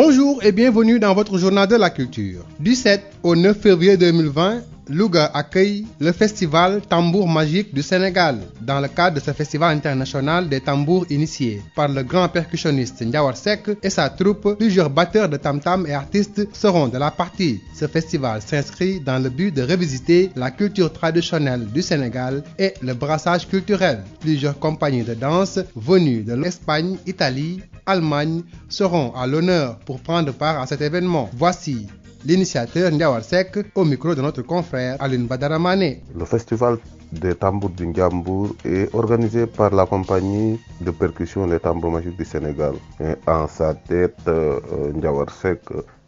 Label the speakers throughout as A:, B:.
A: Bonjour et bienvenue dans votre journal de la culture. Du 7 au 9 février 2020, Louga accueille le festival Tambour Magique du Sénégal dans le cadre de ce festival international des tambours initiés par le grand percussionniste Ndiawar Seck et sa troupe. Plusieurs batteurs de tam-tam et artistes seront de la partie. Ce festival s'inscrit dans le but de revisiter la culture traditionnelle du Sénégal et le brassage culturel. Plusieurs compagnies de danse venues de l'Espagne, Italie, Allemagne seront à l'honneur pour prendre part à cet événement. Voici l'initiateur Ndiawar Seck au micro de notre confrère Alioune Badara Mané.
B: Le festival des tambours du Ndiambour est organisé par la compagnie de percussion Les Tambours Magiques du Sénégal. Et en sa tête, Ndiawar Seck,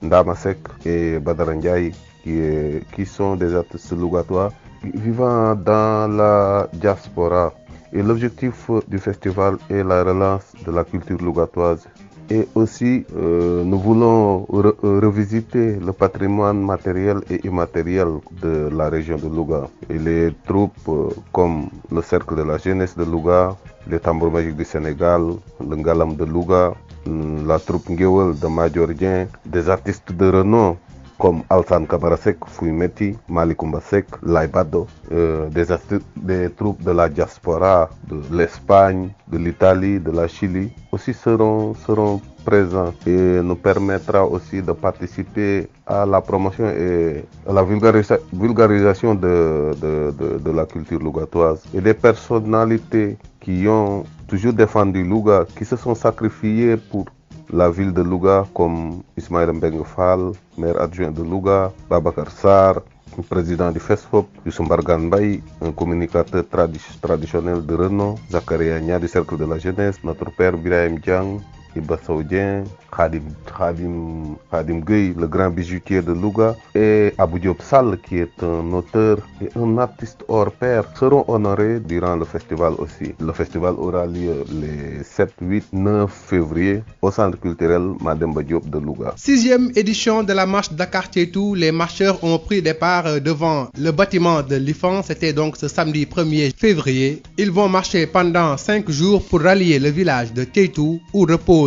B: Ndama Seck et Badara Ndiaye qui sont des artistes lougatois vivant dans la diaspora. Et l'objectif du festival est la relance de la culture lougatoise. Et aussi, nous voulons revisiter le patrimoine matériel et immatériel de la région de Louga. Et les troupes comme le Cercle de la Jeunesse de Louga, les Tambours Magiques du Sénégal, le Ngalam de Louga, la troupe Ngewel de Major Dien, des artistes de renom comme Alsan Kamara Seck, Fouimeti, Malikoumba Seck, Laibado, des troupes de la diaspora, de l'Espagne, de l'Italie, de la Chili, aussi seront présents et nous permettra aussi de participer à la promotion et à la vulgarisation de la culture lougatoise. Et des personnalités qui ont toujours défendu Louga, qui se sont sacrifiées pour la ville de Louga, comme Ismaël Mbengue Fall, maire adjoint de Louga, Babacar Sarr, président du FESFOP, Youssou Mbargane Mbaye, un communicateur traditionnel de renom, Zakaria Nia du Cercle de la Jeunesse, notre père Birahim Diang, Iba Saoudien, Khadim Gueye, le grand bijoutier de Louga, et Abou Diop Sall, qui est un auteur et un artiste hors pair, seront honorés durant le festival aussi. Le festival aura lieu les 7, 8, 9 février au centre culturel Mademba Diop de Louga.
A: 6e édition de la marche Dakar-Tietou. Les marcheurs ont pris départ devant le bâtiment de l'IFAN. C'était donc ce samedi 1er février. Ils vont marcher pendant 5 jours pour rallier le village de Tietou où repose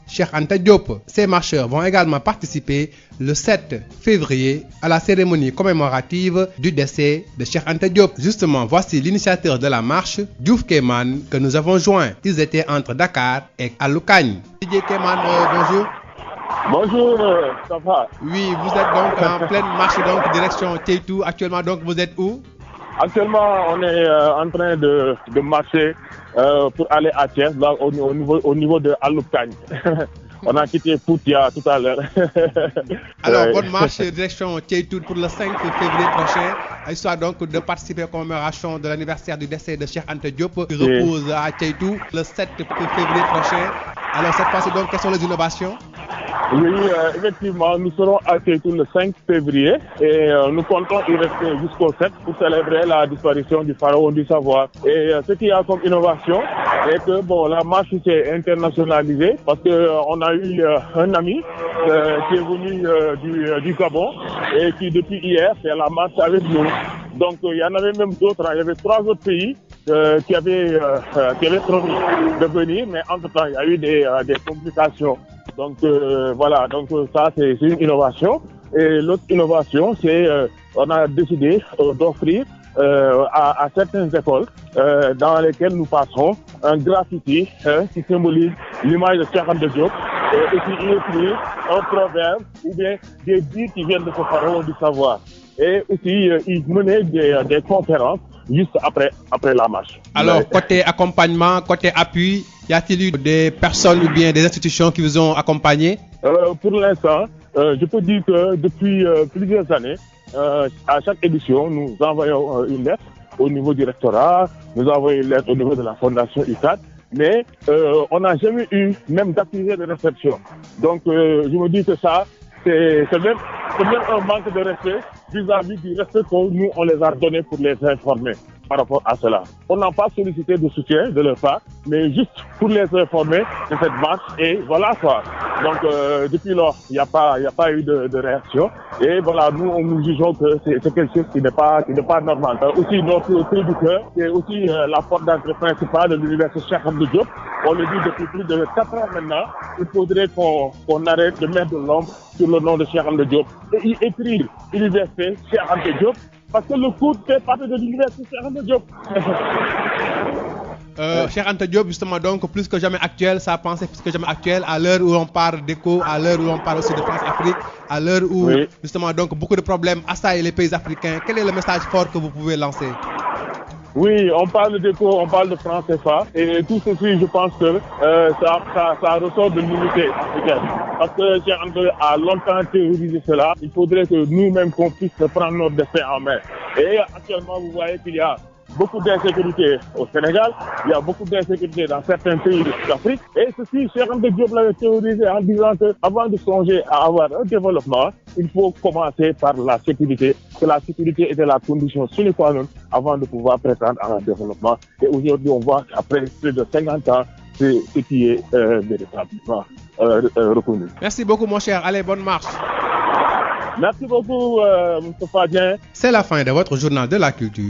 A: Cheikh Anta Diop. Ces marcheurs vont également participer le 7 février à la cérémonie commémorative du décès de Cheikh Anta Diop. Justement, voici l'initiateur de la marche, Diouf Kéman, que nous avons joint. Ils étaient entre Dakar et Aloukagne. Didier Kéman, bonjour.
C: Bonjour, ça va?
A: Oui, vous êtes donc en pleine marche donc direction Tietou. Actuellement, donc vous êtes où?
C: Actuellement, on est en train de marcher pour aller à Thiès, là, au niveau de Aloukagne. On a quitté Poutia tout à l'heure.
A: Alors, bonne marche direction Tietou pour le 5 février prochain, histoire donc de participer à la commémoration de l'anniversaire du décès de Cheikh Anta Diop, qui repose à Tietou le 7 février prochain. Alors, cette fois-ci, donc, quelles sont les innovations?
C: Oui, effectivement, nous serons à Tietou le 5 février et nous comptons y rester jusqu'au 7 pour célébrer la disparition du pharaon du savoir. Et ce qu'il y a comme innovation est que la marche s'est internationalisée parce qu'on a eu un ami qui est venu du Gabon et qui depuis hier fait la marche avec nous. Donc il y en avait même d'autres, il y avait 3 autres pays qui avaient promis de venir, mais entre-temps il y a eu des complications. Donc voilà, donc ça c'est une innovation. Et l'autre innovation, c'est on a décidé d'offrir à certaines écoles dans lesquelles nous passerons un graffiti qui symbolise l'image de Cheikh Anta Diop et qui illustre un proverbe ou bien des dires qui viennent de ce pharaon du savoir. Et aussi, ils menaient des conférences juste après la marche.
A: Alors, côté accompagnement, côté appui, y a-t-il eu des personnes ou bien des institutions qui vous ont accompagné?
C: Pour l'instant, je peux dire que depuis plusieurs années, à chaque édition, nous envoyons une lettre au niveau du rectorat, nous envoyons une lettre au niveau de la fondation ICAD, mais on n'a jamais eu même d'accusé de réception. Donc, je me dis que ça, c'est même un manque de respect vis-à-vis du respect que nous, on les a donné pour les informer. par rapport à cela. On n'a pas sollicité de soutien de leur part, mais juste pour les informer de cette marche et voilà quoi. Donc depuis lors, il n'y a pas eu de réaction et voilà, nous jugeons que c'est quelque chose qui n'est pas normal. Aussi notre cri du cœur, c'est aussi la porte d'entrée principale de l'université Cheikh Anta Diop. On le dit depuis plus de 4 ans maintenant. Il faudrait qu'on arrête de mettre de l'ombre sur le nom de Cheikh Anta Diop et y écrire université Cheikh Anta Diop parce que le cours fait partie de l'université Cheikh Anta Diop.
A: Cheikh Anta Diop, justement, donc plus que jamais actuel, ça pensée plus que jamais actuel à l'heure où on parle d'éco, à l'heure où on parle aussi de France-Afrique, à l'heure où justement donc beaucoup de problèmes assaillent les pays africains. Quel est le message fort que vous pouvez lancer?
C: Oui, on parle d'éco, on parle de France CFA et tout ceci, je pense que ça ressort de l'unité africaine. Parce que Cheikh Anta a longtemps théorisé cela. Il faudrait que nous-mêmes qu'on puisse prendre notre destin en main. Et actuellement, vous voyez qu'il y a beaucoup d'insécurité au Sénégal, il y a beaucoup d'insécurité dans certains pays d'Afrique. Et ceci, Cheikh Anta Diop l'avait théorisé en disant qu'avant de songer à avoir un développement, il faut commencer par la sécurité, que la sécurité était la condition sine qua non avant de pouvoir prétendre à un développement. Et aujourd'hui, on voit qu'après plus de 50 ans, c'est ce qui est véritablement reconnu.
A: Merci beaucoup, mon cher. Allez, bonne marche.
C: Merci beaucoup, M. Fadien.
A: C'est la fin de votre journal de la culture.